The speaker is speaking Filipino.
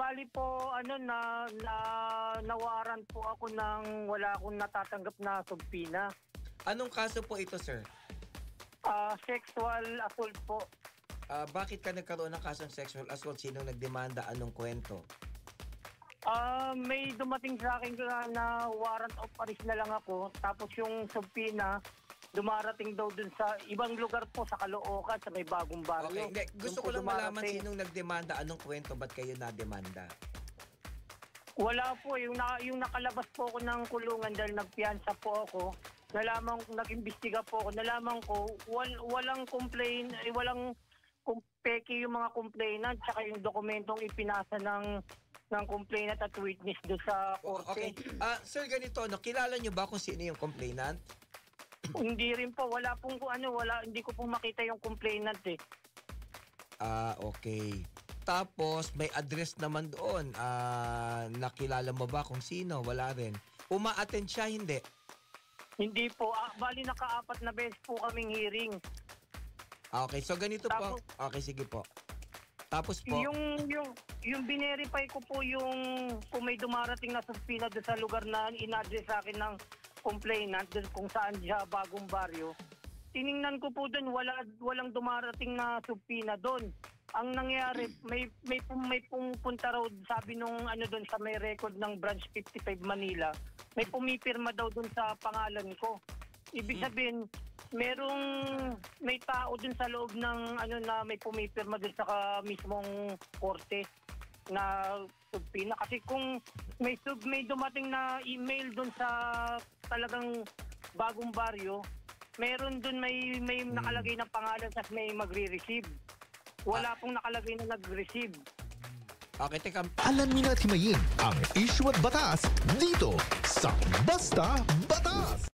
Bali po nawaran po ako ng wala akong natatanggap na subpina. Anong kaso po ito, sir? Sexual assault po. Bakit ka nagkaroon ng kasong sexual assault? Sinong nagdemanda? Anong kwento? May dumating sa akin na warrant of arrest na lang ako. Tapos yung subpina, dumarating daw dun sa ibang lugar po sa Caloocan, sa may Bagong Barrio. Okay, gusto ko lang malaman sinong nagdemanda, anong kwento, ba't kayo nademanda? Wala po, yung nakalabas po ako ng kulungan dahil nagpiyansa po ako. Nag-imbestiga po ako, nalaman ko, walang complaint, walang peke yung mga complainant, saka yung dokumentong ipinasa ng complainant at witness doon sa korte. Okay. Sir, ganito, kilala nyo ba kung sino yung complainant? Hindi rin po, hindi ko pong makita yung complainant eh. Okay. Tapos may address naman doon. Nakilala mo ba kung sino? Wala rin. Uma-attend siya, hindi? Hindi po. Bali naka-4 na beses po kaming hearing. Okay, so ganito po. Okay, sige po. Tapos po. Yung binerify ko po kung may dumarating na subpina doon sa lugar na in-address sa akin ng complainant doon kung saan siya Bagong Barrio. Tiningnan ko po doon, walang dumarating na subpina doon. Ang nangyari, may pumunta raw, sabi nung doon sa may record ng Branch 55 Manila, may pumipirma daw doon sa pangalan ko. Ibig sabihin, may tao doon sa loob ng na may pumipirma doon sa mismong korte na subpina. Kasi kung may dumating na email doon sa talagang Bagong Barrio, meron doon may nakalagay na pangalan at may magre-receive. Wala pong nakalagay na nag-receive. Okay, teka. Alamin at himayin ang issue at batas dito sa Basta Batas!